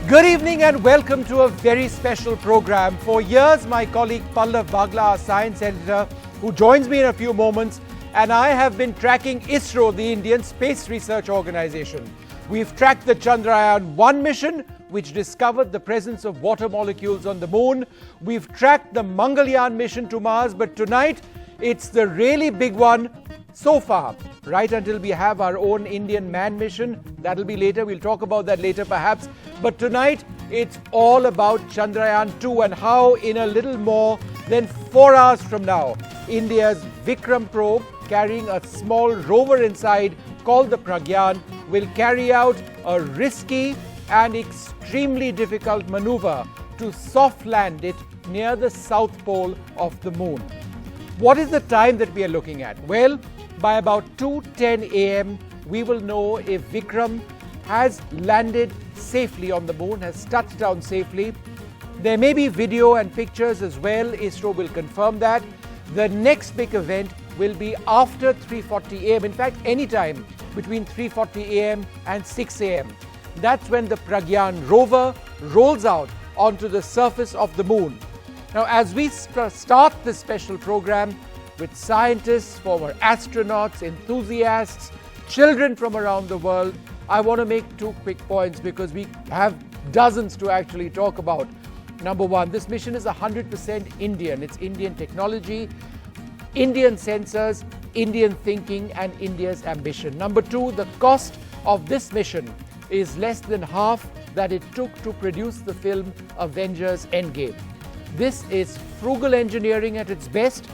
Good evening and welcome to a very special program. For years, my colleague Pallav Bagla, our science editor, who joins me in a few moments, and I have been tracking ISRO, the Indian Space Research Organization. We've tracked the Chandrayaan 1 mission, which discovered the presence of water molecules on the moon. We've tracked the Mangalyaan mission to Mars, but tonight it's the really big one so far, right until we have our own Indian manned mission. That'll be later. We'll talk about that later perhaps. But tonight, it's all about Chandrayaan 2 and how in a little more than 4 hours from now, India's Vikram probe, carrying a small rover inside called the Pragyaan, will carry out a risky and extremely difficult maneuver to soft land it near the south pole of the moon. What is the time that we are looking at? Well, by about 2:10 a.m., we will know if Vikram has landed safely on the moon, has touched down safely. There may be video and pictures as well. ISRO will confirm that. The next big event will be after 3:40 a.m. In fact, any time between 3:40 a.m. and 6 a.m. That's when the Pragyaan rover rolls out onto the surface of the moon. Now, as we start this special program with scientists, former astronauts, enthusiasts, children from around the world, I want to make 2 quick points because we have dozens to actually talk about. Number one, this mission is 100% Indian. It's Indian technology, Indian sensors, Indian thinking, and India's ambition. Number two, the cost of this mission is less than half that it took to produce the film Avengers Endgame. This is frugal engineering at its best,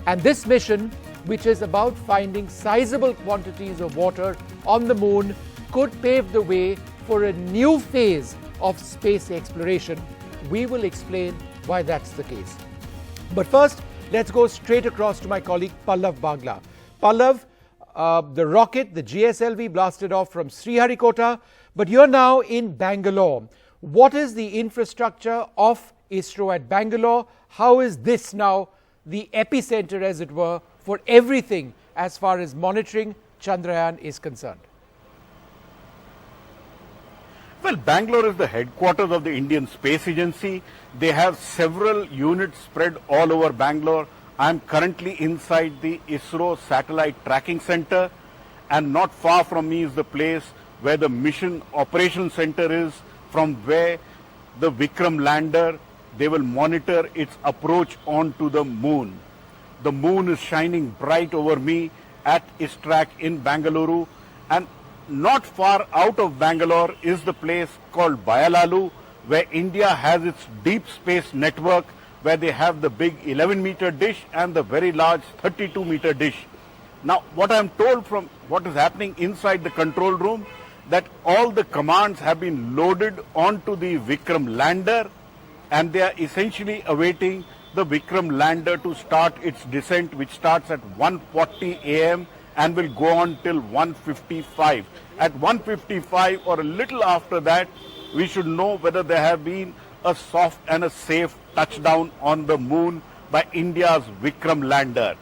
and this mission, which is about finding sizable quantities of water on the moon, could pave the way for a new phase of space exploration. We will explain why that's the case. But first, let's go straight across to my colleague Pallav Bagla. Pallav, the rocket, the GSLV, blasted off from Sriharikota, but you're now in Bangalore. What is the infrastructure of ISRO at Bangalore? How is this now the epicenter, as it were, for everything as far as monitoring Chandrayaan is concerned? Well, Bangalore is the headquarters of the Indian Space Agency. They have several units spread all over Bangalore. I'm currently inside the ISRO Satellite Tracking Center, and not far from me is the place where the Mission Operations Center is, from where the Vikram Lander, they will monitor its approach onto the moon. The moon is shining bright over me at ISTRAC in Bangalore, and not far out of Bangalore is the place called Bayalalu, where India has its deep space network, where they have the big 11-meter dish and the very large 32-meter dish. Now, what I'm told from what is happening inside the control room, that all the commands have been loaded onto the Vikram Lander, and they are essentially awaiting the Vikram Lander to start its descent, which starts at 1:40 a.m. and will go on till 1:55. At 1:55 or a little after that, we should know whether there have been a soft and a safe touchdown on the moon by India's Vikram Lander.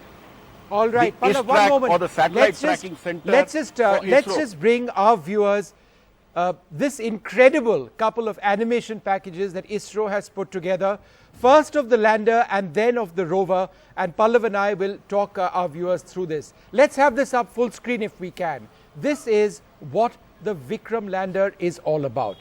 All right, Pallav, one moment. Or the Satellite Tracking Center. Let's just bring our viewers this incredible couple of animation packages that ISRO has put together. First of the lander and then of the rover, and Pallav and I will talk our viewers through this. Let's have this up full screen if we can. This is what the Vikram Lander is all about.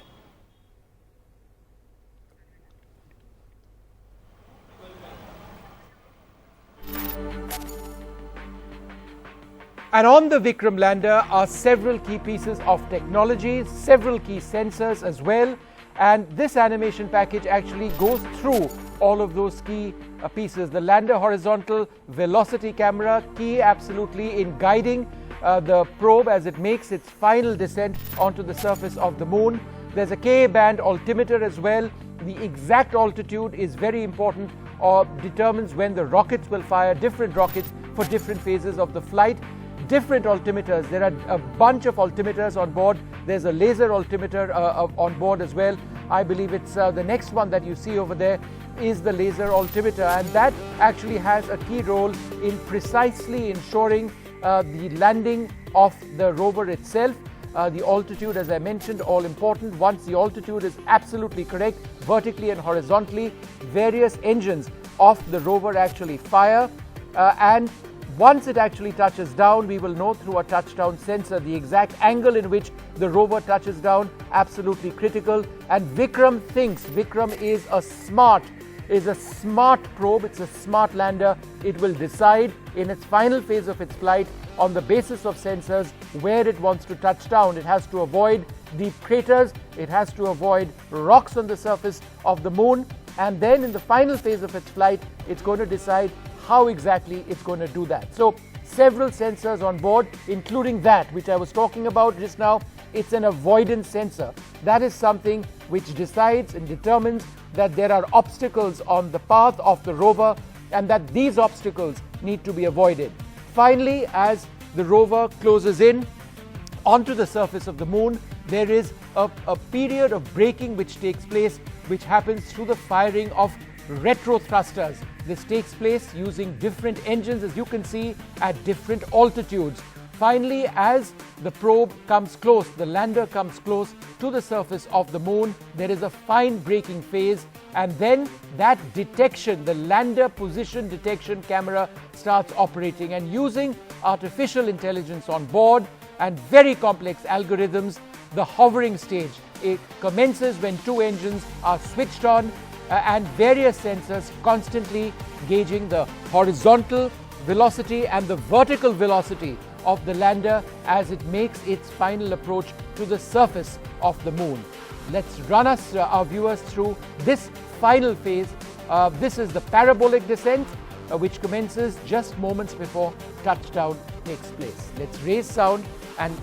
And on the Vikram Lander are several key pieces of technology, several key sensors as well. And this animation package actually goes through all of those key pieces. The lander horizontal velocity camera, key absolutely in guiding the probe as it makes its final descent onto the surface of the moon. There's a Ka-band altimeter as well. The exact altitude is very important, or determines when the rockets will fire, different rockets for different phases of the flight. Different altimeters. There are a bunch of altimeters on board. There's a laser altimeter on board as well. I believe it's the next one that you see over there is the laser altimeter, and that actually has a key role in precisely ensuring the landing of the rover itself. The altitude, as I mentioned, all important. Once the altitude is absolutely correct, vertically and horizontally, various engines of the rover actually fire, and once it actually touches down, we will know through a touchdown sensor the exact angle in which the rover touches down. Absolutely critical. And Vikram is a smart probe. It's a smart lander. It will decide in its final phase of its flight, on the basis of sensors, where it wants to touch down. It has to avoid deep craters. It has to avoid rocks on the surface of the moon. And then in the final phase of its flight, it's going to decide how exactly it's going to do that. So several sensors on board, including that which I was talking about just now. It's an avoidance sensor. That is something which decides and determines that there are obstacles on the path of the rover and that these obstacles need to be avoided. Finally, as the rover closes in onto the surface of the moon, there is a period of braking which takes place, which happens through the firing of retro thrusters. This takes place using different engines, as you can see, at different altitudes. Finally, as the probe comes close, the lander comes close to the surface of the moon, there is a fine braking phase, and then that detection, the lander position detection camera, starts operating, and using artificial intelligence on board and very complex algorithms, the hovering stage, it commences when two engines are switched on and various sensors constantly gauging the horizontal velocity and the vertical velocity of the lander as it makes its final approach to the surface of the moon. Let's run our viewers through this final phase. This is the parabolic descent, which commences just moments before touchdown takes place. Let's raise sound and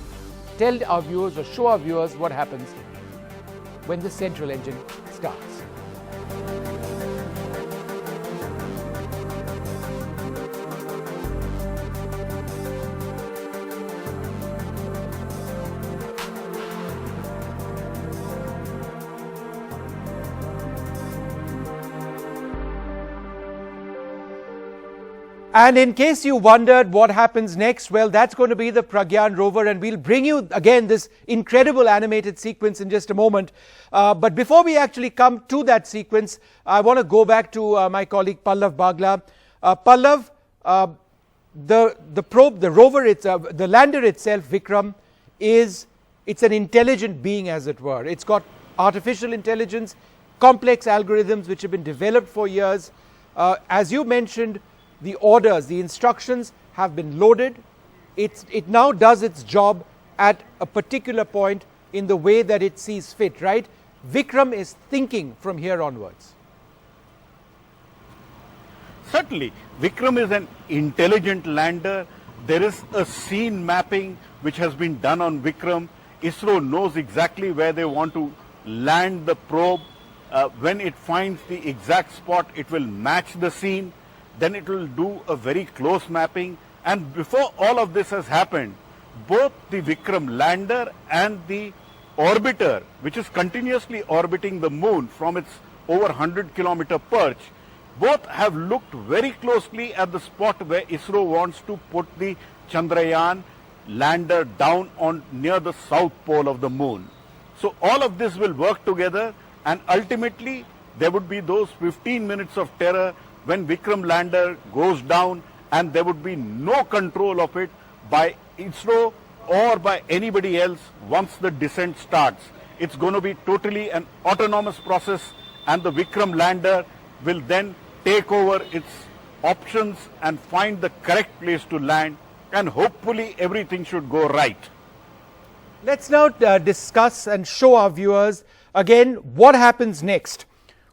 tell our viewers or show our viewers what happens when the central engine starts. And in case you wondered what happens next, well, that's going to be the Pragyaan rover, and we'll bring you again this incredible animated sequence in just a moment. But before we actually come to that sequence, I want to go back to my colleague Pallav Bagla. Pallav, the probe, the rover, the lander itself, Vikram, it's an intelligent being, as it were. It's got artificial intelligence, complex algorithms which have been developed for years. As you mentioned, the orders, the instructions have been loaded. It now does its job at a particular point in the way that it sees fit, right? Vikram is thinking from here onwards. Certainly, Vikram is an intelligent lander. There is a scene mapping which has been done on Vikram. ISRO knows exactly where they want to land the probe. When it finds the exact spot, it will match the scene. Then it will do a very close mapping. And before all of this has happened, both the Vikram lander and the orbiter, which is continuously orbiting the moon from its over 100-kilometer perch, both have looked very closely at the spot where ISRO wants to put the Chandrayaan lander down on near the south pole of the moon. So all of this will work together, and ultimately there would be those 15 minutes of terror when Vikram lander goes down, and there would be no control of it by ISRO or by anybody else once the descent starts. It's going to be totally an autonomous process, and the Vikram lander will then take over its options and find the correct place to land, and hopefully everything should go right. Let's now discuss and show our viewers again what happens next.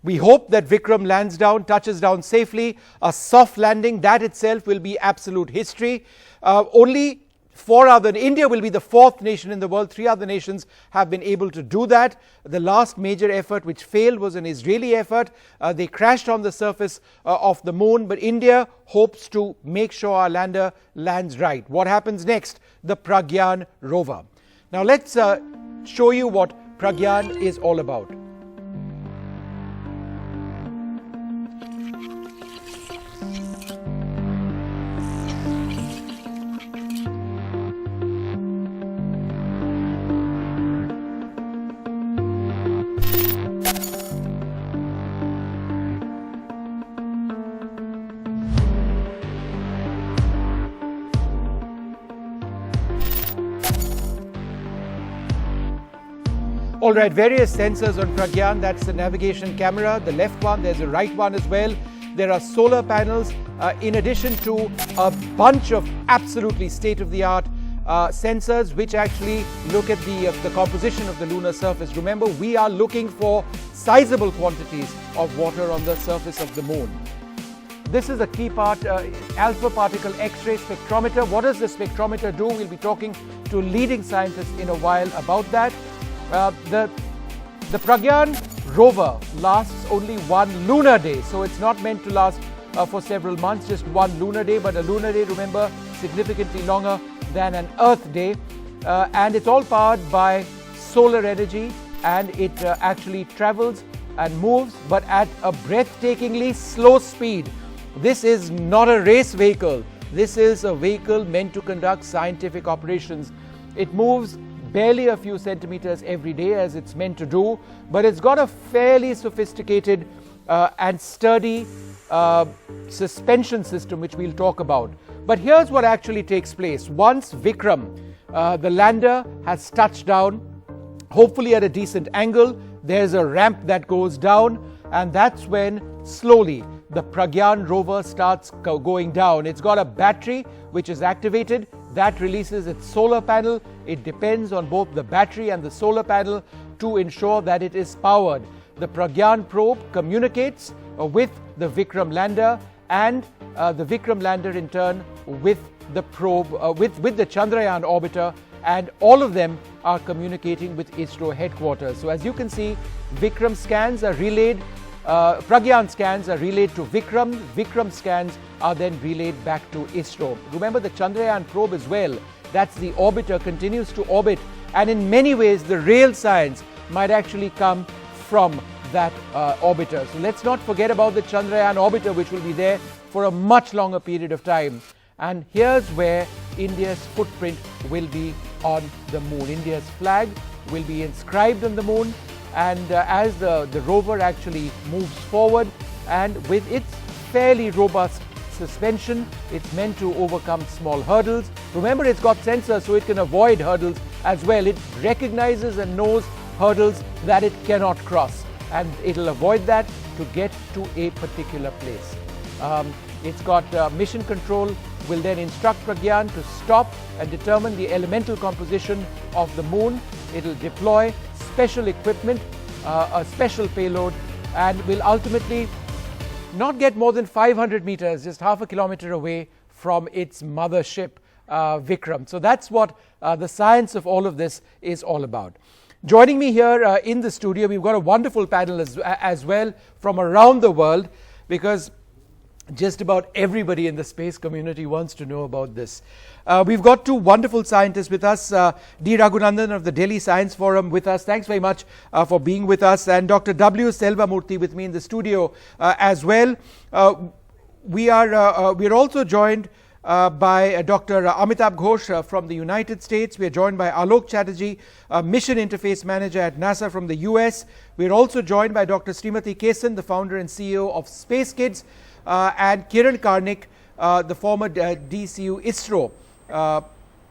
We hope that Vikram lands down, touches down safely, a soft landing. That itself will be absolute history. India will be the fourth nation in the world. 3 other nations have been able to do that. The last major effort which failed was an Israeli effort. They crashed on the surface of the moon, but India hopes to make sure our lander lands right. What happens next? The Pragyaan rover. Now let's show you what Pragyaan is all about. All right, various sensors on Pragyaan. That's the navigation camera, the left one, there's a right one as well. There are solar panels, in addition to a bunch of absolutely state-of-the-art sensors which actually look at the composition of the lunar surface. Remember, we are looking for sizable quantities of water on the surface of the moon. This is a key part, alpha particle X-ray spectrometer. What does the spectrometer do? We'll be talking to leading scientists in a while about that. The Pragyaan rover lasts only one lunar day, so it's not meant to last for several months, just one lunar day. But a lunar day, remember, significantly longer than an Earth day, and it's all powered by solar energy, and it actually travels and moves, but at a breathtakingly slow speed. This is not a race vehicle. This is a vehicle meant to conduct scientific operations. It moves barely a few centimeters every day, as it's meant to do, but it's got a fairly sophisticated and sturdy suspension system, which we'll talk about. But here's what actually takes place. Once Vikram, the lander, has touched down, hopefully at a decent angle, there's a ramp that goes down, and that's when slowly the Pragyaan rover starts going down. It's got a battery which is activated. That releases its solar panel. It depends on both the battery and the solar panel to ensure that it is powered. The Pragyaan probe communicates with the Vikram lander, and the Vikram lander in turn with the probe, with the Chandrayaan orbiter, and all of them are communicating with ISRO headquarters. So as you can see, Vikram scans are relayed, Pragyaan scans are relayed to Vikram. Vikram scans are then relayed back to ISRO. Remember the Chandrayaan probe as well. That's the orbiter, continues to orbit, and in many ways the real science might actually come from that orbiter. So let's not forget about the Chandrayaan orbiter, which will be there for a much longer period of time. And here's where India's footprint will be on the moon. India's flag will be inscribed on the moon, and as the rover actually moves forward, and with its fairly robust suspension, it's meant to overcome small hurdles. Remember, it's got sensors, so it can avoid hurdles as well. It recognizes and knows hurdles that it cannot cross, and it'll avoid that to get to a particular place. It's got mission control, will then instruct Pragyaan to stop and determine the elemental composition of the moon. It'll deploy special equipment, a special payload, and will ultimately not get more than 500 meters, just half a kilometer away from its mothership, Vikram. So that's what the science of all of this is all about. Joining me here in the studio, we've got a wonderful panel as well from around the world, because just about everybody in the space community wants to know about this. We've got two wonderful scientists with us, D. Raghunandan of the Delhi Science Forum with us. Thanks very much for being with us. And Dr. W. Selvamurthy with me in the studio as well. We are also joined by Dr. Amitabh Ghosh from the United States. We are joined by Alok Chatterjee, Mission Interface Manager at NASA from the US. We are also joined by Dr. Srimati Kesan, the founder and CEO of Space Kids, and Kiran Karnik, the former DCU ISRO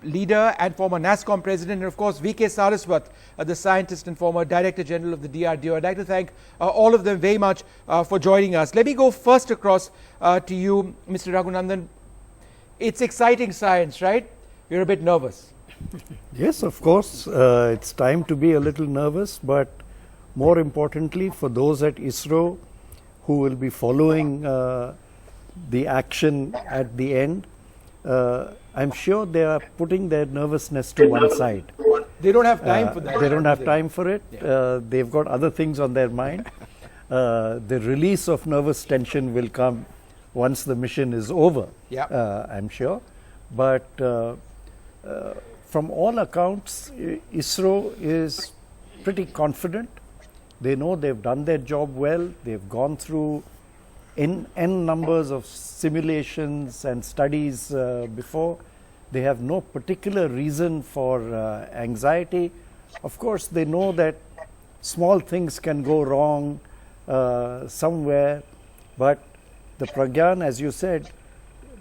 leader and former NASSCOM president, and of course V.K. Saraswat, the scientist and former Director General of the DRDO. I'd like to thank all of them very much for joining us. Let me go first across to you, Mr. Raghunandan. It's exciting science, right? You're a bit nervous. Yes, of course. It's time to be a little nervous, but more importantly, for those at ISRO who will be following the action at the end, I'm sure they are putting their nervousness to one side. They don't have time for that. They don't have time for it. Yeah. They've got other things on their mind. The release of nervous tension will come once the mission is over, I'm sure. But from all accounts, ISRO is pretty confident. They know they've done their job well. They've gone through n numbers of simulations and studies before. They have no particular reason for anxiety. Of course, they know that small things can go wrong somewhere, but the Pragyaan, as you said,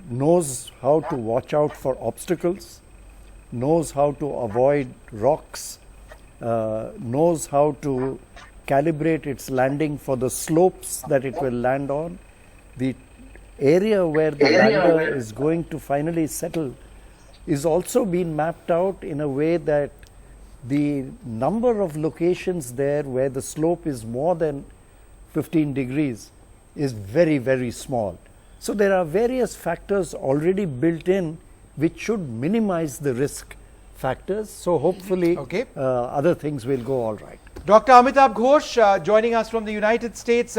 knows how to watch out for obstacles, knows how to avoid rocks, knows how to calibrate its landing for the slopes that it will land on. The area where the lander is going to finally settle is also being mapped out in a way that the number of locations there where the slope is more than 15 degrees is very, very small. So there are various factors already built in which should minimize the risk factors. So hopefully other things will go all right. Dr. Amitabh Ghosh joining us from the United States,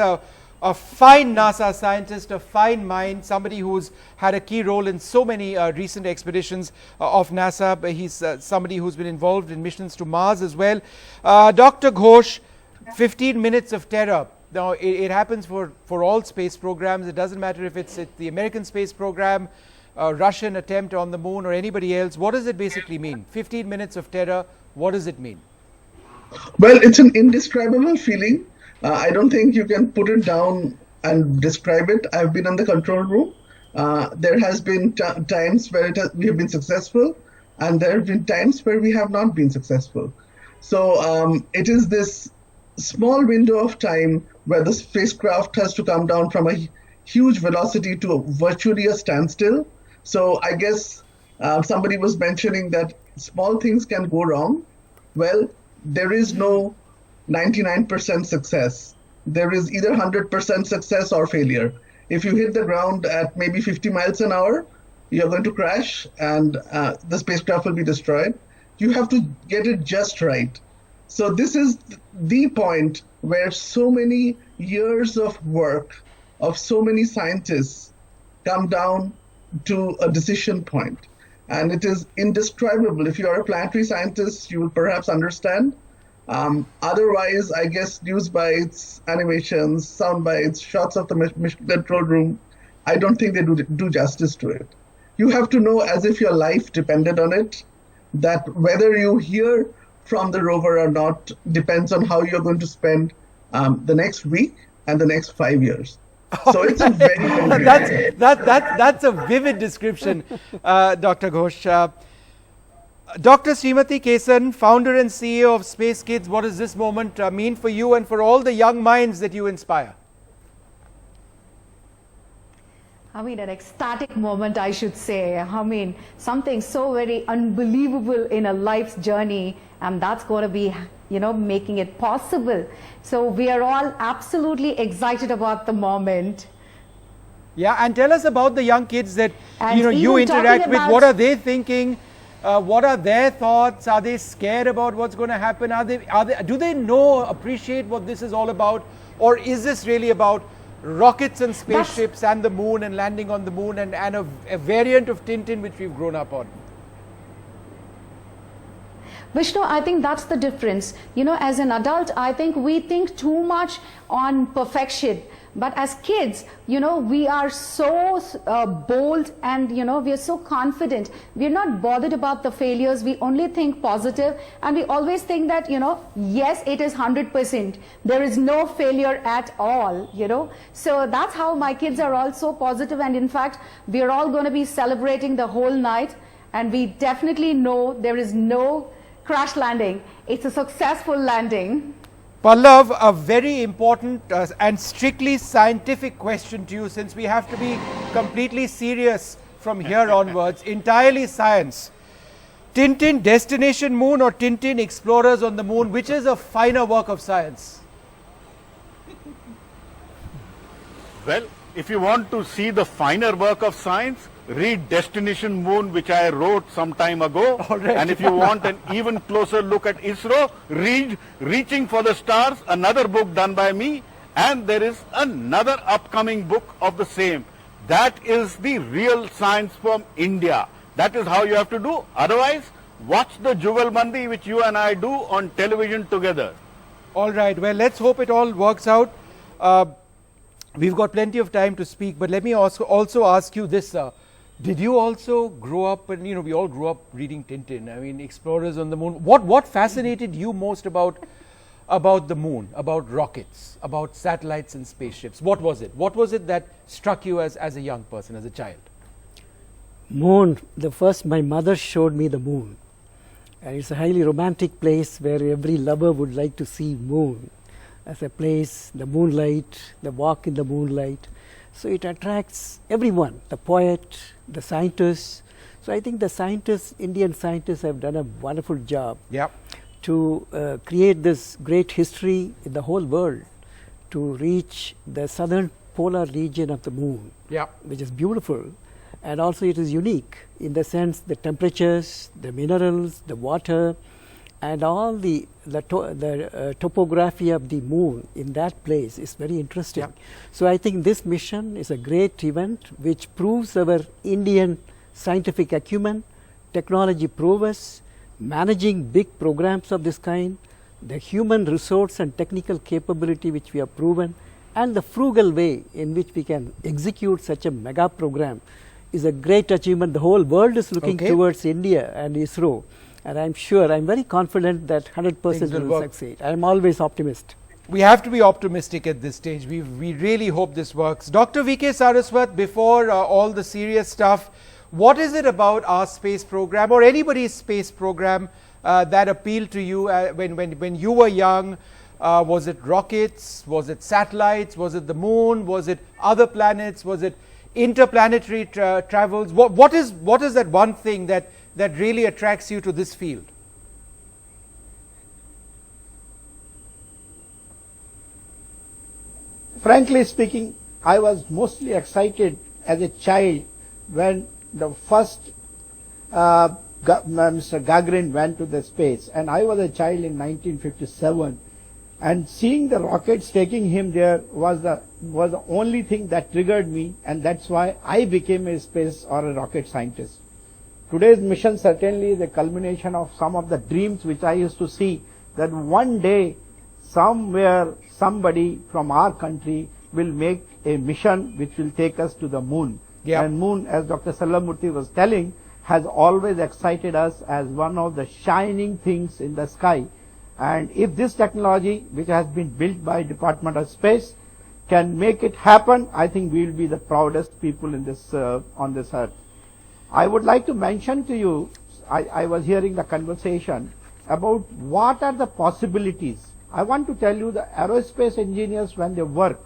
a fine NASA scientist, a fine mind, somebody who's had a key role in so many recent expeditions of NASA. He's somebody who's been involved in missions to Mars as well. Dr. Ghosh, 15 minutes of terror. Now, it happens for all space programs. It doesn't matter if it's the American space program, Russian attempt on the moon, or anybody else. What does it basically mean? 15 minutes of terror, what does it mean? Well, it's an indescribable feeling. I don't think you can put it down and describe it. I've been in the control room. There has been times where we have been successful, and there have been times where we have not been successful. So it is this small window of time where the spacecraft has to come down from a huge velocity to virtually a standstill. So I guess somebody was mentioning that small things can go wrong. Well, there is no 99% success. There is either 100% success or failure. If you hit the ground at maybe 50 miles an hour, you're going to crash and the spacecraft will be destroyed. You have to get it just right. So this is the point where so many years of work of so many scientists come down to a decision point. And it is indescribable. If you are a planetary scientist, you will perhaps understand. Otherwise, I guess news bites, animations, sound bites, shots of the mission control room, I don't think they do justice to it. You have to know, as if your life depended on it, that whether you hear from the rover or not depends on how you're going to spend the next week and the next 5 years. So it's a very, very that's a vivid description, Dr. Ghosh. Dr. Srimati Kesan, founder and CEO of Space Kids, what does this moment mean for you and for all the young minds that you inspire? I mean, an ecstatic moment, I should say. I mean, something so very unbelievable in a life's journey, and that's going to be, you know, making it possible. So we are all absolutely excited about the moment. Yeah, and tell us about the young kids that And you even interact talking with. about- What are they thinking? What are their thoughts? Are they scared about what's going to happen? Do they appreciate what this is all about? Or is this really about rockets and spaceships and the moon and landing on the moon and a variant of Tintin which we've grown up on? Vishnu, I think that's the difference. You know, as an adult, I think we think too much on perfection. But as kids, you know, we are so bold and, you know, we are so confident. We're not bothered about the failures. We only think positive, and we always think that, you know, yes, it is 100%. There is no failure at all, you know. So that's how my kids are all so positive. And in fact, we're all going to be celebrating the whole night. And we definitely know there is no crash landing. It's a successful landing. Pallav, a very important and strictly scientific question to you, since we have to be completely serious from here onwards, entirely science. Tintin Destination Moon or Tintin Explorers on the Moon, which is a finer work of science? Well, if you want to see the finer work of science, read Destination Moon, which I wrote some time ago. Right. And if you want an even closer look at ISRO, read Reaching for the Stars, another book done by me. And there is another upcoming book of the same. That is the real science from India. That is how you have to do. Otherwise, watch the Jugalbandi, which you and I do on television together. All right. Well, let's hope it all works out. We've got plenty of time to speak, but let me also ask you this, sir. Did you also grow up, and we all grew up reading Tintin, I mean, Explorers on the Moon. What fascinated you most about the moon, about rockets, about satellites and spaceships? What was it? What was it that struck you as a young person, as a child? Moon, my mother showed me the moon. And it's a highly romantic place where every lover would like to see moon as a place, the moonlight, the walk in the moonlight. So it attracts everyone, the poet, the scientists. So I think the scientists, Indian scientists, have done a wonderful job to create this great history in the whole world to reach the southern polar region of the moon, which is beautiful. And also it is unique in the sense the temperatures, the minerals, the water, and all the topography of the moon in that place is very interesting. So I think this mission is a great event which proves our Indian scientific acumen, technology prowess, managing big programs of this kind, the human resource and technical capability which we have proven, and the frugal way in which we can execute such a mega program is a great achievement. The whole world is looking towards India and ISRO, and I'm sure, I'm very confident that 100% will succeed. I'm always optimist. We have to be optimistic at this stage. We really hope this works. Dr. V.K. Saraswat, before all the serious stuff, what is it about our space program or anybody's space program that appealed to you when you were young? Was it rockets? Was it satellites? Was it the moon? Was it other planets? Was it interplanetary travels? What is that one thing that really attracts you to this field? Frankly speaking, I was mostly excited as a child when the first Mr. Gagarin went to the space, and I was a child in 1957. And seeing the rockets taking him there was the only thing that triggered me, and that's why I became a space or a rocket scientist. Today's mission certainly is a culmination of some of the dreams which I used to see, that one day somewhere somebody from our country will make a mission which will take us to the moon. And moon, as Dr. Salamurthy was telling, has always excited us as one of the shining things in the sky. And if this technology, which has been built by Department of Space, can make it happen, I think we will be the proudest people in this on this earth. I would like to mention to you, I was hearing the conversation about what are the possibilities. I want to tell you the aerospace engineers, when they work,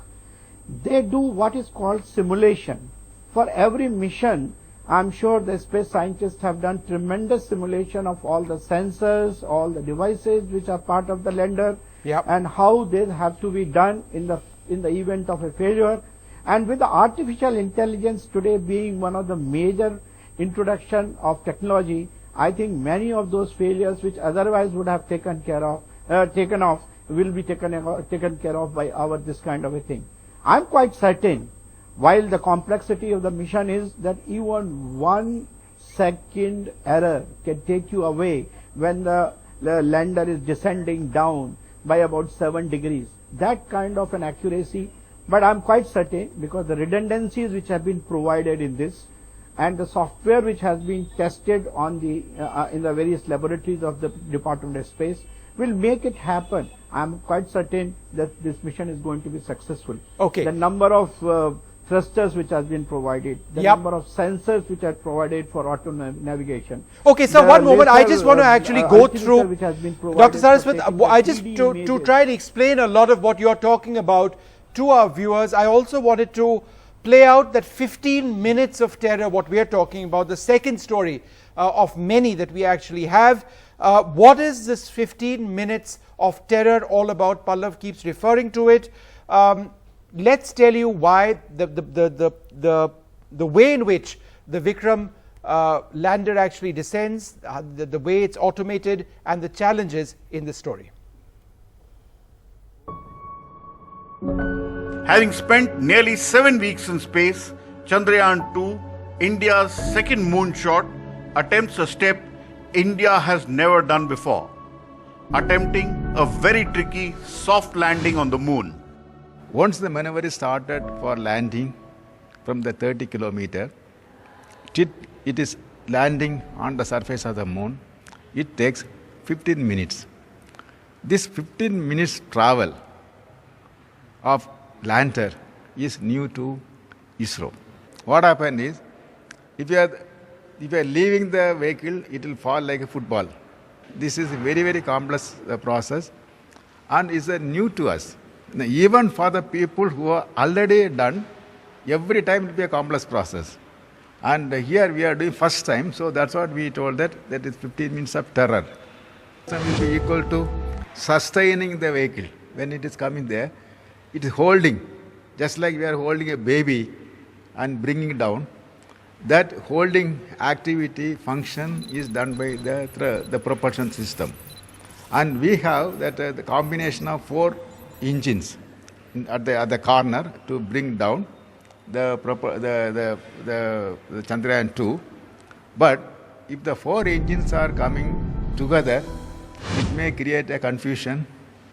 they do what is called simulation. For every mission, I'm sure the space scientists have done tremendous simulation of all the sensors, all the devices which are part of the lander, and how they have to be done in the event of a failure. And with the artificial intelligence today being one of the major introduction of technology, I think many of those failures which otherwise would have taken off will be taken care of by this kind of a thing. I'm quite certain, while the complexity of the mission is that even 1 second error can take you away when the lander is descending down by about 7 degrees. That kind of an accuracy, but I'm quite certain, because the redundancies which have been provided in this and the software which has been tested on the in the various laboratories of the Department of Space will make it happen. I'm quite certain that this mission is going to be successful. The number of thrusters which has been provided, the number of sensors which are provided for auto navigation. So one moment, I just want to actually go through, Dr. Saraswat, I just to try to explain a lot of what you're talking about to our viewers, I also wanted to play out that 15 minutes of terror, what we're talking about, the second story of many that we actually have. What is this 15 minutes of terror all about? Pallav keeps referring to it. Let's tell you why the way in which the Vikram Lander actually descends, the way it's automated, and the challenges in the story. Having spent nearly 7 weeks in space, Chandrayaan 2, India's second moonshot, attempts a step India has never done before, attempting a very tricky soft landing on the moon. Once the manoeuvre is started for landing from the 30 kilometer, it is landing on the surface of the moon. It takes 15 minutes. This 15 minutes travel of lander is new to ISRO. What happened is, if you are leaving the vehicle, it will fall like a football. This is a very, very complex process and is new to us. Now, even for the people who are already done, every time it will be a complex process. And here we are doing first time, so that's what we told that is 15 minutes of terror. So it will be equal to sustaining the vehicle. When it is coming there, it is holding, just like we are holding a baby and bringing it down. That holding activity function is done by the propulsion system. And we have that the combination of 4 engines at the corner to bring down the Chandrayaan 2. But if the 4 engines are coming together, it may create a confusion.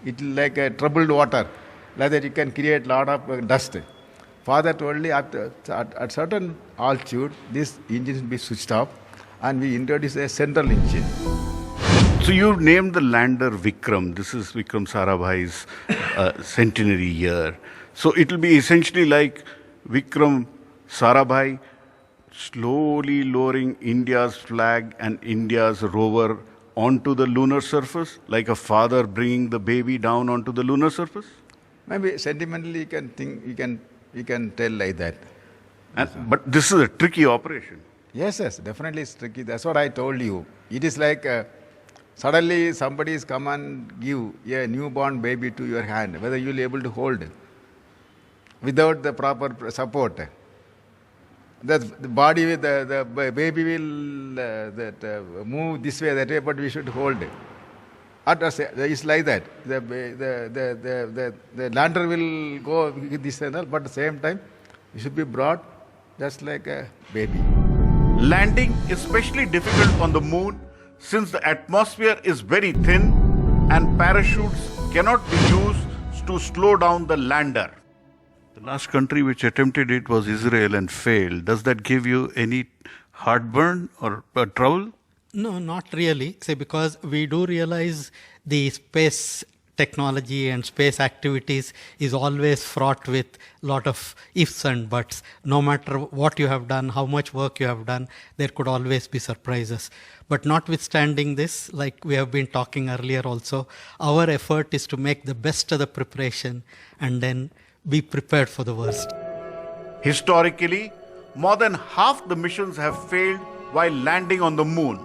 It will like a troubled water, like that it can create a lot of dust. For that only at certain altitude, this engine will be switched off and we introduce a central engine. So you named the lander Vikram. This is Vikram Sarabhai's centenary year. So it will be essentially like Vikram Sarabhai slowly lowering India's flag and India's rover onto the lunar surface, like a father bringing the baby down onto the lunar surface? Maybe sentimentally you can tell like that. But this is a tricky operation. Yes, definitely it's tricky. That's what I told you. It is like suddenly somebody is come and give a newborn baby to your hand, whether you will be able to hold without the proper support. The body, the baby will move this way, that way, but we should hold it. It's like that. The lander will go with this and all, but at the same time, it should be brought just like a baby. Landing is especially difficult on the moon since the atmosphere is very thin and parachutes cannot be used to slow down the lander. The last country which attempted it was Israel and failed. Does that give you any heartburn or trouble? No, not really. Say, because we do realize the space technology and space activities is always fraught with a lot of ifs and buts. No matter what you have done, how much work you have done, there could always be surprises. But notwithstanding this, like we have been talking earlier also, our effort is to make the best of the preparation and then be prepared for the worst. Historically, more than half the missions have failed while landing on the moon.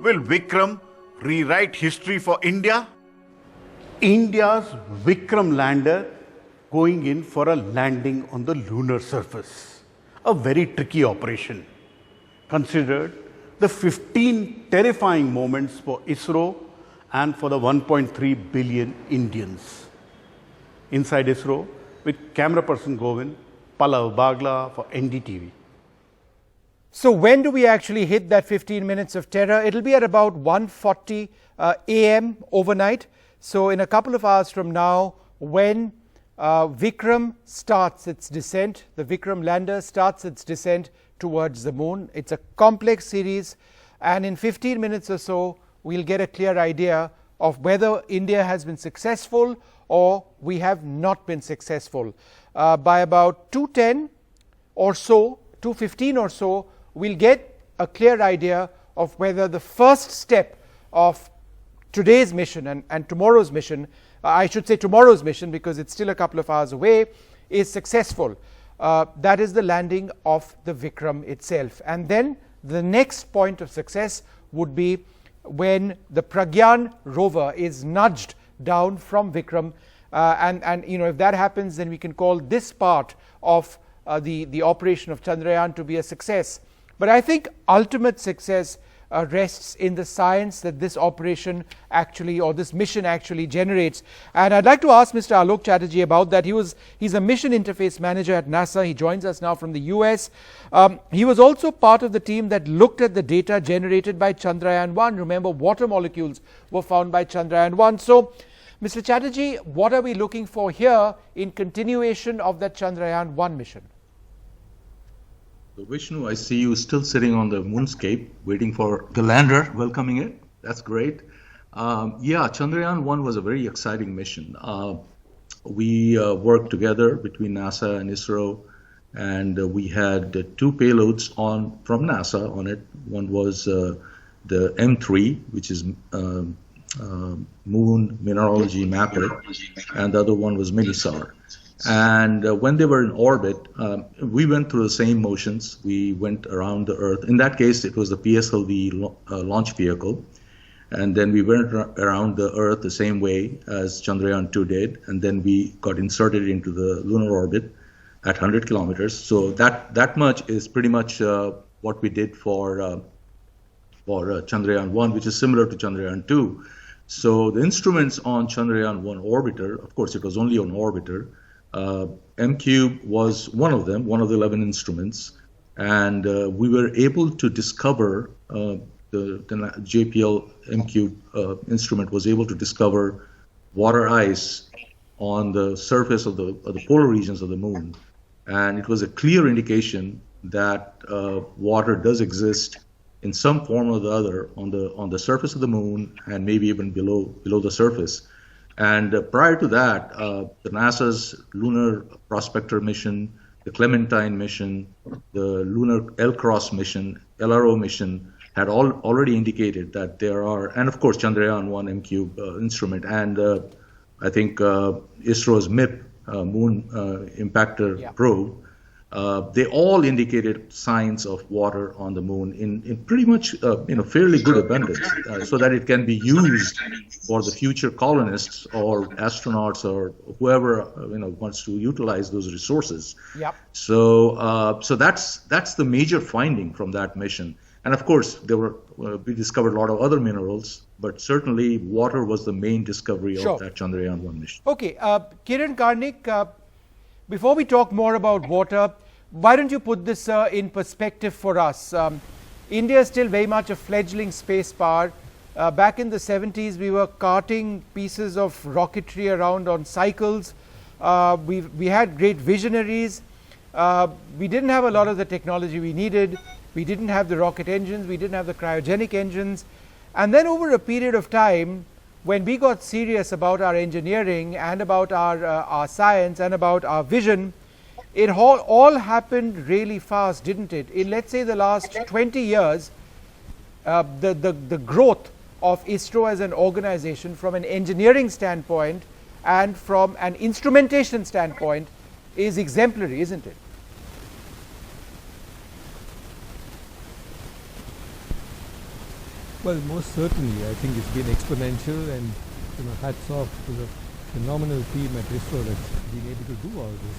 Will Vikram rewrite history for India? India's Vikram lander going in for a landing on the lunar surface. A very tricky operation. Considered the 15 terrifying moments for ISRO and for the 1.3 billion Indians. Inside ISRO with camera person Govind, Pallav Bagla for NDTV. So when do we actually hit that 15 minutes of terror? It'll be at about 1:40 a.m. overnight. So in a couple of hours from now, when Vikram starts its descent, the Vikram lander starts its descent towards the moon. It's a complex series, and in 15 minutes or so, we'll get a clear idea of whether India has been successful or we have not been successful. By about 2:10 or so, 2:15 or so, we'll get a clear idea of whether the first step of today's mission and tomorrow's mission, I should say tomorrow's mission because it's still a couple of hours away, is successful. That is the landing of the Vikram itself. And then the next point of success would be when the Pragyaan rover is nudged down from Vikram, and you know, if that happens, then we can call this part of the operation of Chandrayaan to be a success. But I think ultimate success rests in the science that this operation actually, or this mission actually generates. And I'd like to ask Mr. Alok Chatterjee about that. He's a mission interface manager at NASA. He joins us now from the US. He was also part of the team that looked at the data generated by Chandrayaan 1. Remember, water molecules were found by Chandrayaan 1. So, Mr. Chatterjee, what are we looking for here in continuation of that Chandrayaan 1 mission? So Vishnu, I see you still sitting on the moonscape, waiting for the lander welcoming it. That's great. Yeah, Chandrayaan 1 was a very exciting mission. We worked together between NASA and ISRO, and we had two payloads from NASA on it. One was the M3, which is Moon Mineralogy Mapper, and the other one was Minisar. And when they were in orbit, we went through the same motions. We went around the Earth. In that case, it was the PSLV launch vehicle. And then we went around the Earth the same way as Chandrayaan 2 did. And then we got inserted into the lunar orbit at 100 kilometers. So that much is pretty much what we did for Chandrayaan 1, which is similar to Chandrayaan 2. So the instruments on Chandrayaan 1 orbiter, of course, it was only on orbiter. M-Cube was one of them, one of the 11 instruments. And we were able to discover, the JPL M-Cube instrument was able to discover water ice on the surface of the polar regions of the moon. And it was a clear indication that water does exist in some form or the other on the surface of the moon and maybe even below the surface. And prior to that, the NASA's Lunar Prospector mission, the Clementine mission, the Lunar L-Cross mission, LRO mission had already indicated that there are, and of course Chandrayaan 1 M-Cube instrument, and I think ISRO's MIP, Moon Impactor Probe, they all indicated signs of water on the moon in pretty much fairly good abundance, so that it can be used for the future colonists or astronauts or whoever wants to utilize those resources. Yep. So that's the major finding from that mission. And of course, we discovered a lot of other minerals, but certainly water was the main discovery of that Chandrayaan 1 mission. Okay, Kiran Karnik, before we talk more about water, why don't you put this in perspective for us? India is still very much a fledgling space power. Back in the 70s, we were carting pieces of rocketry around on cycles. We had great visionaries. We didn't have a lot of the technology we needed. We didn't have the rocket engines. We didn't have the cryogenic engines. And then over a period of time, when we got serious about our engineering and about our science and about our vision, it all happened really fast, didn't it? In, let's say, the last 20 years, the growth of ISRO as an organization from an engineering standpoint and from an instrumentation standpoint is exemplary, isn't it? Well, most certainly. I think it's been exponential, and hats off to the phenomenal team at ISRO that's been able to do all this.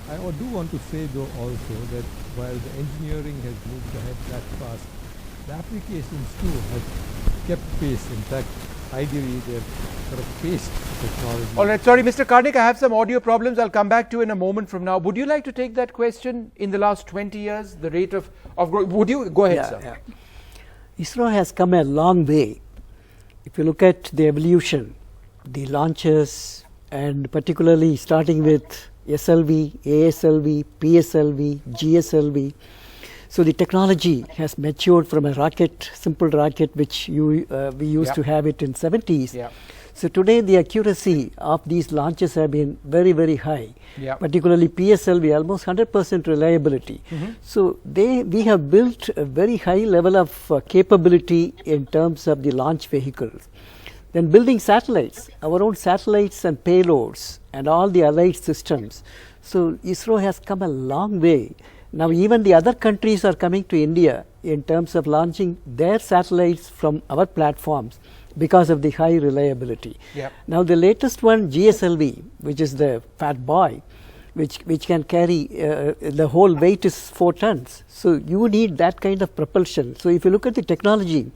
I do want to say, though, also that while the engineering has moved ahead that fast, the applications too have kept pace. In fact, ideally, they've sort of paced technology. All right, sorry, Mr. Karnik, I have some audio problems. I'll come back to you in a moment from now. Would you like to take that question? In the last 20 years, the rate of growth? Would you? Go ahead, sir. Yeah. ISRO has come a long way. If you look at the evolution, the launches, and particularly starting with SLV, ASLV, PSLV, GSLV. So the technology has matured from a rocket, simple rocket, which we used to have it in 70s. Yeah. So today the accuracy of these launches have been very, very high. Yeah. Particularly PSLV, almost 100% reliability. So we have built a very high level of capability in terms of the launch vehicles. Then building satellites, our own satellites and payloads and all the allied systems. So ISRO has come a long way. Now even the other countries are coming to India in terms of launching their satellites from our platforms because of the high reliability. Yep. Now the latest one, GSLV, which is the fat boy, which can carry, the whole weight is 4 tons. So you need that kind of propulsion. So if you look at the technology,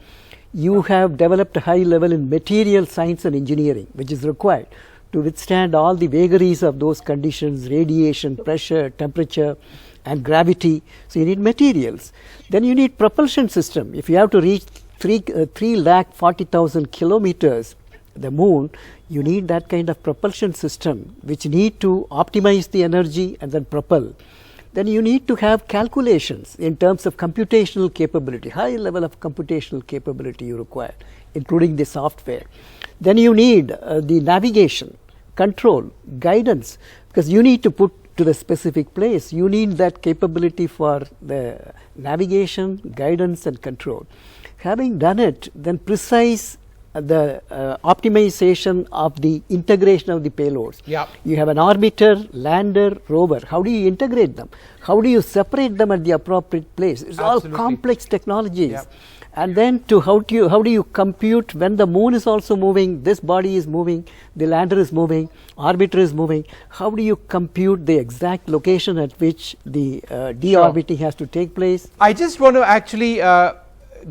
you have developed a high level in material science and engineering, which is required to withstand all the vagaries of those conditions, radiation, pressure, temperature, and gravity. So you need materials. Then you need propulsion system. If you have to reach 340,000 kilometers, the moon, you need that kind of propulsion system, which need to optimize the energy and then propel. Then you need to have calculations in terms of computational capability, high level of computational capability you require, including the software. Then you need the navigation, control, guidance, because you need to put to the specific place. You need that capability for the navigation, guidance, and control. Having done it, then precise the optimization of the integration of the payloads. Yeah. You have an orbiter, lander, rover. How do you integrate them? How do you separate them at the appropriate place? It's Absolutely. all complex technologies. Yeah. And then how do you compute when the moon is also moving, this body is moving, the lander is moving, orbiter is moving. How do you compute the exact location at which the deorbiting has to take place? I just want to actually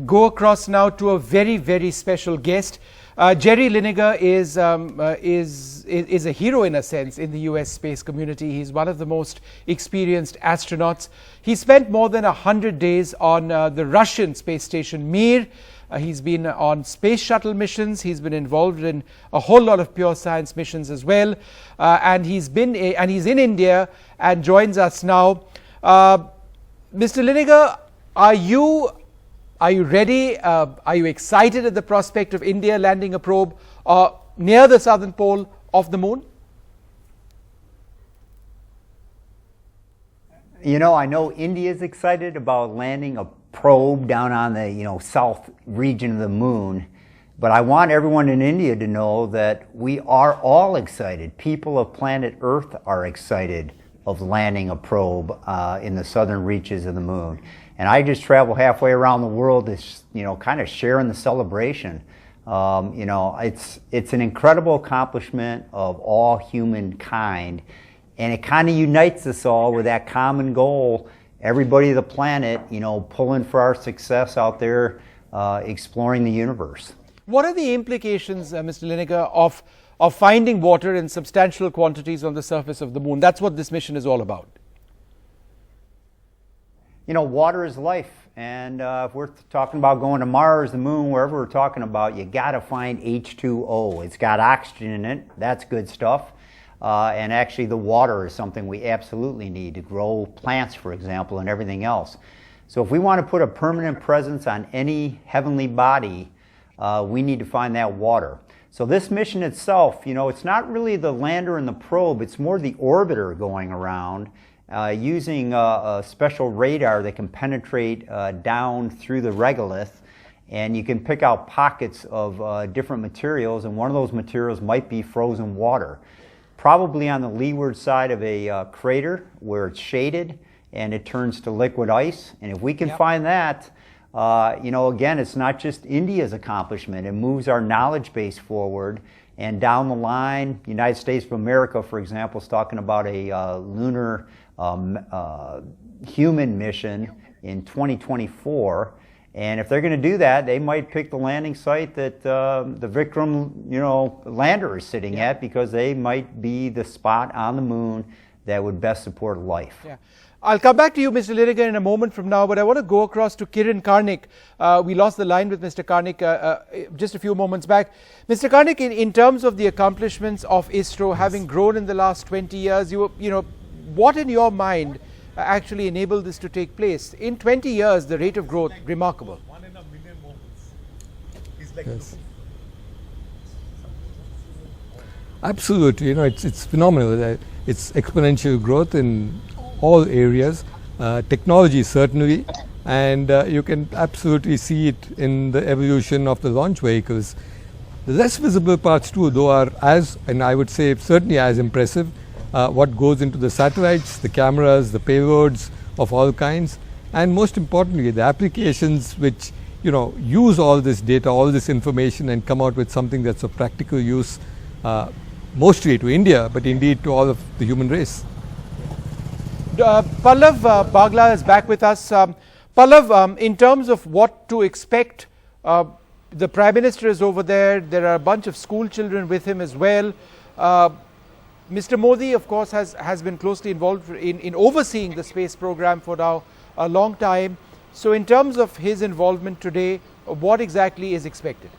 go across now to a very, very special guest. Jerry Linegar is a hero in a sense in the US space community. He's one of the most experienced astronauts. He spent more than 100 days on the Russian space station Mir. He's been on space shuttle missions. He's been involved in a whole lot of pure science missions as well. And he's in India and joins us now. Mr. Linegar, are you ready? Are you excited at the prospect of India landing a probe near the southern pole of the moon? I know India is excited about landing a probe down on the south region of the moon, but I want everyone in India to know that we are all excited. People of planet Earth are excited of landing a probe in the southern reaches of the moon. And I just travel halfway around the world to, kind of sharing the celebration. It's an incredible accomplishment of all humankind, and it kind of unites us all with that common goal. Everybody of the planet, pulling for our success out there, exploring the universe. What are the implications, Mr. Linegar, of finding water in substantial quantities on the surface of the moon? That's what this mission is all about. Water is life, and if we're talking about going to Mars, the moon, wherever we're talking about, you got to find H2O. It's got oxygen in it. That's good stuff. And actually, the water is something we absolutely need to grow plants, for example, and everything else. So if we want to put a permanent presence on any heavenly body, we need to find that water. So this mission itself, it's not really the lander and the probe. It's more the orbiter going around. Using a special radar that can penetrate down through the regolith, and you can pick out pockets of different materials, and one of those materials might be frozen water. Probably on the leeward side of a crater where it's shaded and it turns to liquid ice. And if we can find that, again, it's not just India's accomplishment. It moves our knowledge base forward. And down the line, United States of America, for example, is talking about a lunar human mission in 2024, and if they're going to do that, they might pick the landing site that the Vikram Lander is sitting at, because they might be the spot on the moon that would best support life. Yeah. I'll come back to you, Mr. Linegar, in a moment from now, but I want to go across to Kiran Karnik. We lost the line with Mr. Karnik just a few moments back. Mr. Karnik, in terms of the accomplishments of ISRO, having grown in the last 20 years, what in your mind actually enabled this to take place? In 20 years, the rate of growth, remarkable. 1 in a million moments. He's like yes. Absolutely, it's phenomenal. It's exponential growth in all areas. Technology certainly, and you can absolutely see it in the evolution of the launch vehicles. The less visible parts too, though, are and I would say certainly as impressive. What goes into the satellites, the cameras, the payloads of all kinds, and most importantly, the applications which use all this data, all this information, and come out with something that's of practical use, mostly to India, but indeed to all of the human race. Pallav Bagla is back with us. Pallav, in terms of what to expect, the Prime Minister is over there. There are a bunch of school children with him as well. Mr. Modi, of course, has been closely involved in overseeing the space program for now a long time. So in terms of his involvement today, what exactly is expected?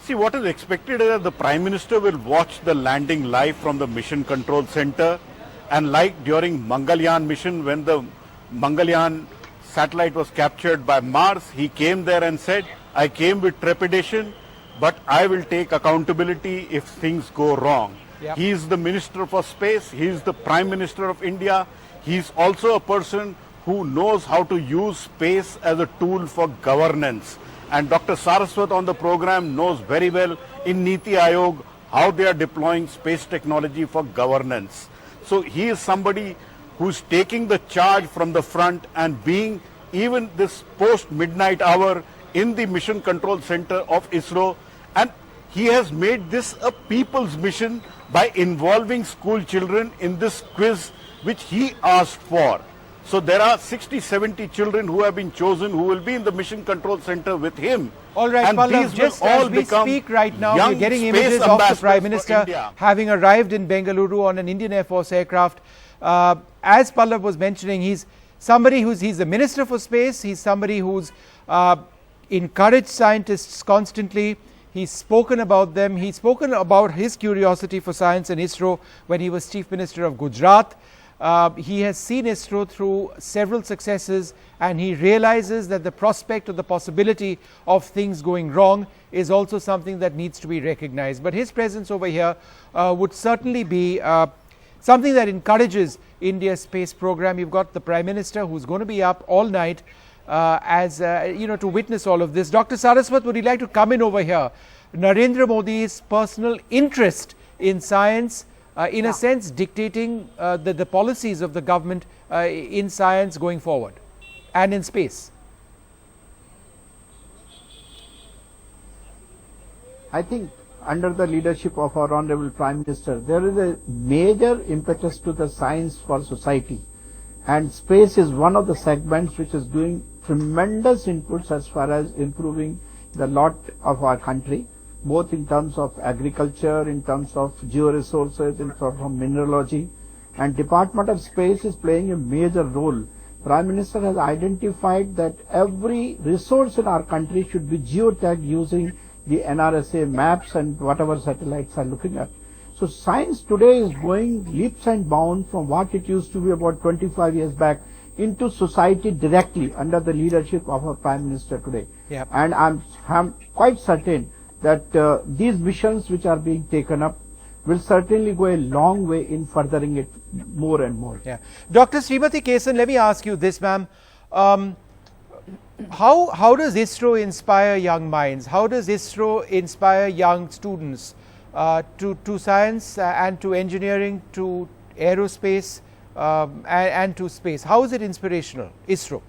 See, what is expected is that the Prime Minister will watch the landing live from the Mission Control Center, and like during Mangalyaan mission, when the Mangalyaan satellite was captured by Mars, he came there and said, I came with trepidation, but I will take accountability if things go wrong. Yep. He is the Minister for Space, he is the Prime Minister of India, he is also a person who knows how to use space as a tool for governance. And Dr. Saraswat on the program knows very well in Niti Aayog how they are deploying space technology for governance. So he is somebody who's taking the charge from the front and being even this post-midnight hour in the Mission Control Center of ISRO, and he has made this a people's mission by involving school children in this quiz which he asked for. So there are 60-70 children who have been chosen who will be in the Mission Control Center with him. All right, and Pallav, these just will all as we become speak right now, young we're getting space images of the ambassadors Prime for Minister India. having arrived in Bengaluru on an Indian Air Force aircraft. As Pallav was mentioning, he's somebody he's the Minister for Space, he's somebody who's encouraged scientists constantly. He's spoken about them, he's spoken about his curiosity for science and ISRO when he was Chief Minister of Gujarat. He has seen ISRO through several successes, and he realizes that the prospect or the possibility of things going wrong is also something that needs to be recognized. But his presence over here would certainly be something that encourages India's space program. You've got the Prime Minister who's going to be up all night to witness all of this. Dr. Saraswat, would you like to come in over here? Narendra Modi's personal interest in science, in a sense dictating the policies of the government in science going forward and in space. I think under the leadership of our Honorable Prime Minister, there is a major impetus to the science for society, and space is one of the segments which is doing tremendous inputs as far as improving the lot of our country, both in terms of agriculture, in terms of georesources, in terms of mineralogy, and Department of Space is playing a major role. Prime Minister has identified that every resource in our country should be geotagged using the NRSA maps and whatever satellites are looking at. So science today is going leaps and bounds from what it used to be about 25 years back into society directly under the leadership of our Prime Minister today. Yep. And I'm quite certain that these missions which are being taken up will certainly go a long way in furthering it more and more. Yeah. Dr. Srimati Kesan, let me ask you this, ma'am. How does ISRO inspire young minds? How does ISRO inspire young students to science and to engineering, to aerospace and to space? How is it inspirational, ISRO?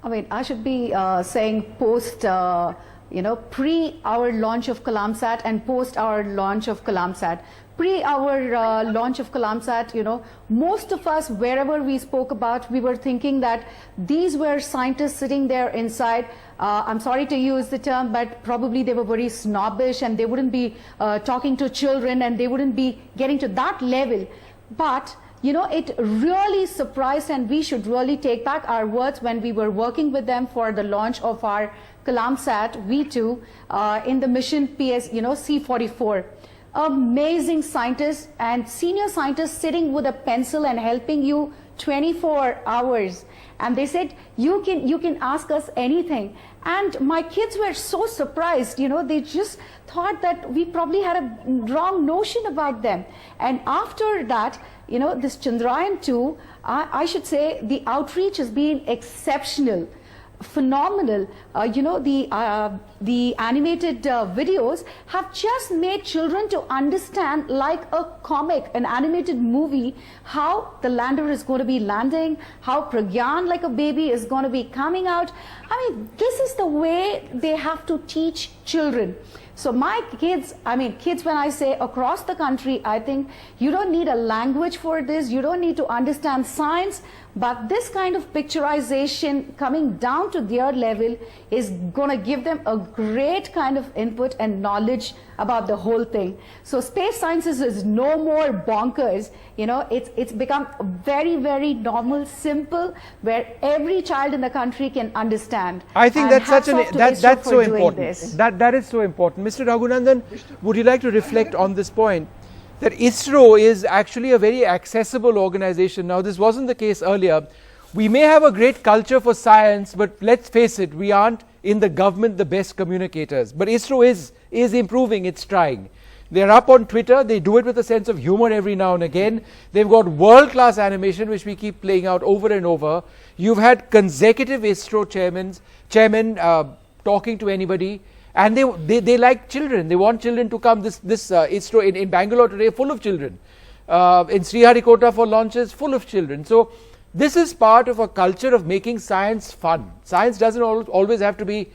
I mean, I should be saying post, pre our launch of Kalamsat and post our launch of Kalamsat. Pre our launch of Kalamsat, most of us, wherever we spoke about, we were thinking that these were scientists sitting there inside. I'm sorry to use the term, but probably they were very snobbish and they wouldn't be talking to children and they wouldn't be getting to that level. But it really surprised, and we should really take back our words when we were working with them for the launch of our Kalamsat V2 in the mission C-44. Amazing scientists and senior scientists sitting with a pencil and helping you 24 hours. And they said, you can ask us anything. And my kids were so surprised, they just thought that we probably had a wrong notion about them. And after that, this Chandrayaan 2, I should say the outreach has been exceptional, phenomenal. The animated videos have just made children to understand, like a comic, an animated movie, how the lander is going to be landing, how Pragyaan, like a baby, is going to be coming out. I mean, this is the way they have to teach children. So my kids, kids when I say across the country, I think you don't need a language for this, you don't need to understand science, but this kind of picturization coming down to their level is going to give them a great kind of input and knowledge about the whole thing. So space sciences is no more bonkers, it's become very, very normal, simple, where every child in the country can understand. I think and that's so important. That is so important. Mr. Raghunandan, would you like to reflect on this point? That ISRO is actually a very accessible organization. Now, this wasn't the case earlier. We may have a great culture for science, but let's face it, we aren't in the government the best communicators. But ISRO is improving, it's trying. They're up on Twitter. They do it with a sense of humor every now and again. They've got world-class animation, which we keep playing out over and over. You've had consecutive ISRO chairmen talking to anybody, and they like children. They want children to come. This ISRO in Bangalore today, full of children. In Sriharikota for launches, full of children. So this is part of a culture of making science fun. Science doesn't always have to be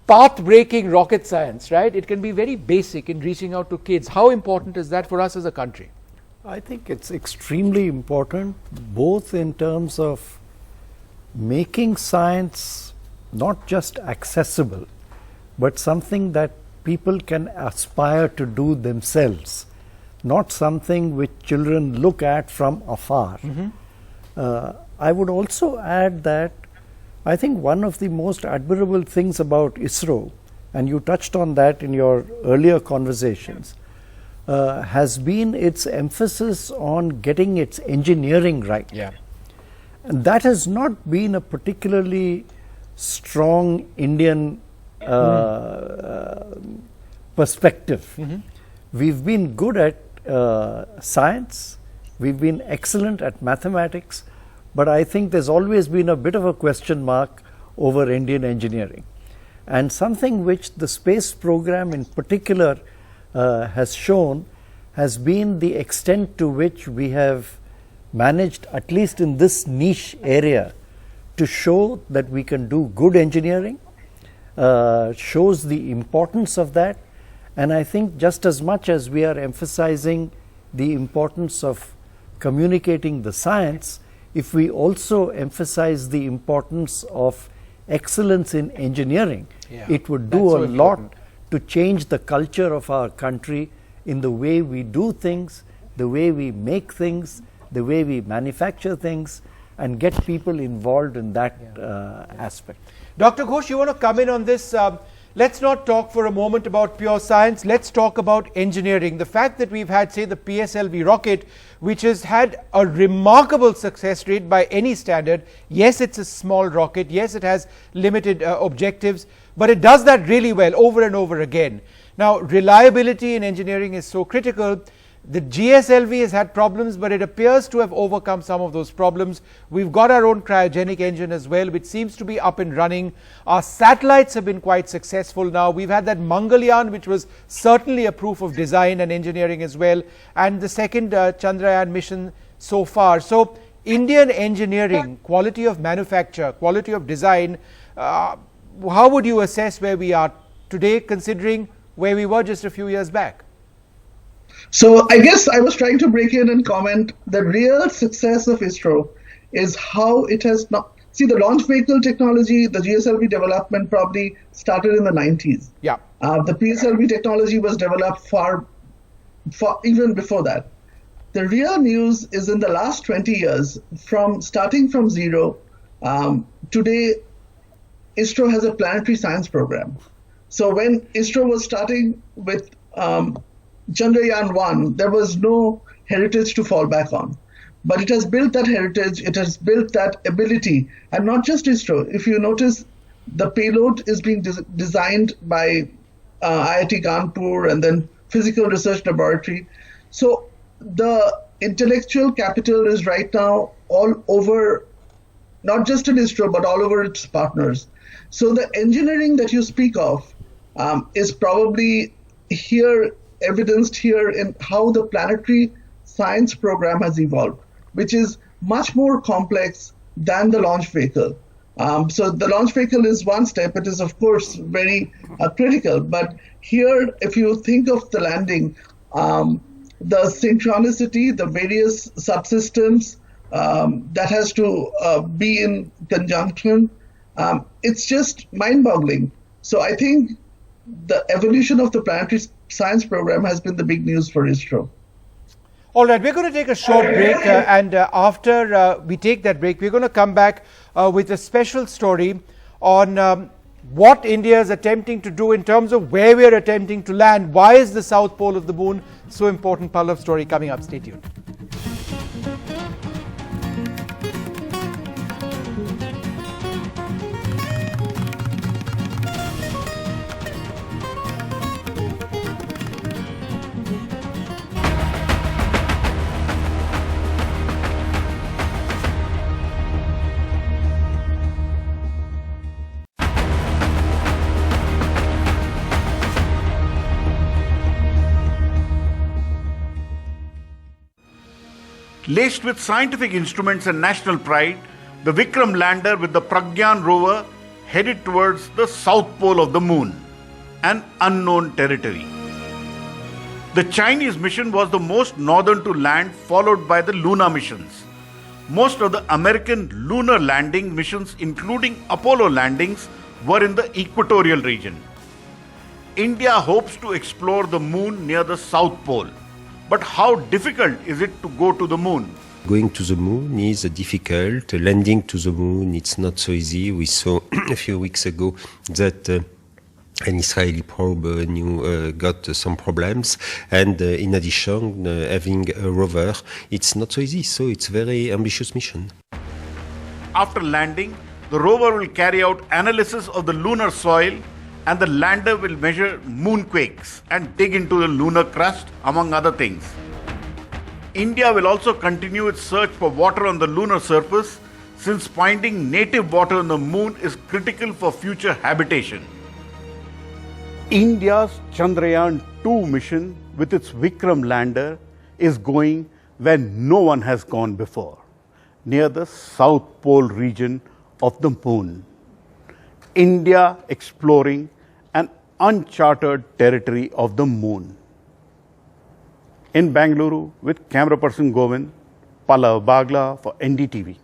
path-breaking rocket science, right? It can be very basic in reaching out to kids. How important is that for us as a country? I think it's extremely important, both in terms of making science not just accessible, but something that people can aspire to do themselves, not something which children look at from afar. I would also add that I think one of the most admirable things about ISRO, and you touched on that in your earlier conversations, has been its emphasis on getting its engineering right. Yeah. And that has not been a particularly strong Indian perspective. We've been good at science, we've been excellent at mathematics, but I think there's always been a bit of a question mark over Indian engineering. And something which the space program in particular has shown has been the extent to which we have managed, at least in this niche area, to show that we can do good engineering, shows the importance of that. And I think just as much as we are emphasizing the importance of communicating the science, if we also emphasize the importance of excellence in engineering, it would do a lot to change the culture of our country in the way we do things, the way we make things, the way we manufacture things, and get people involved in that aspect. Dr. Ghosh, you want to come in on this? Let's not talk for a moment about pure science. Let's talk about engineering. The fact that we've had, say, the PSLV rocket, which has had a remarkable success rate by any standard. Yes, it's a small rocket. Yes, it has limited objectives, but it does that really well over and over again. Now, reliability in engineering is so critical. The GSLV has had problems, but it appears to have overcome some of those problems. We've got our own cryogenic engine as well, which seems to be up and running. Our satellites have been quite successful now. We've had that Mangalyaan, which was certainly a proof of design and engineering as well, and the second Chandrayaan mission so far. So Indian engineering, quality of manufacture, quality of design, how would you assess where we are today considering where we were just a few years back? So I guess I was trying to break in and comment the real success of ISRO is how it has not, see, the launch vehicle technology, the GSLV development probably started in the 90s. Yeah. The PSLV technology was developed far even before that. The real news is in the last 20 years, starting from zero, today ISRO has a planetary science program. So when ISRO was starting with Chandrayaan 1, there was no heritage to fall back on. But it has built that heritage, it has built that ability. And not just ISRO. If you notice, the payload is being designed by IIT Kanpur and then Physical Research Laboratory. So the intellectual capital is right now all over, not just in ISRO, but all over its partners. So the engineering that you speak of is probably evidenced here in how the planetary science program has evolved, which is much more complex than the launch vehicle. So the launch vehicle is one step. It is, of course, very critical. But here, if you think of the landing, the synchronicity, the various subsystems that has to be in conjunction, it's just mind-boggling. So I think the evolution of the planetary science program has been the big news for ISRO. All right, we're going to take a short break, and after we take that break, we're going to come back with a special story on what India is attempting to do in terms of where we are attempting to land. Why is the South Pole of the moon so important? Pallav story coming up. Stay tuned. Laced with scientific instruments and national pride, the Vikram Lander with the Pragyaan rover headed towards the south pole of the moon, an unknown territory. The Chinese mission was the most northern to land, followed by the Luna missions. Most of the American lunar landing missions, including Apollo landings, were in the equatorial region. India hopes to explore the moon near the South Pole. But how difficult is it to go to the moon? Going to the moon is difficult. Landing to the moon, it's not so easy. We saw a few weeks ago that an Israeli probe got some problems. And in addition, having a rover, it's not so easy. So it's a very ambitious mission. After landing, the rover will carry out analysis of the lunar soil, and the lander will measure moonquakes and dig into the lunar crust, among other things. India will also continue its search for water on the lunar surface, since finding native water on the moon is critical for future habitation. India's Chandrayaan 2 mission with its Vikram lander is going where no one has gone before, near the South Pole region of the moon. India exploring an uncharted territory of the moon. In Bengaluru, with camera person Govind, Pallav Bagla for NDTV.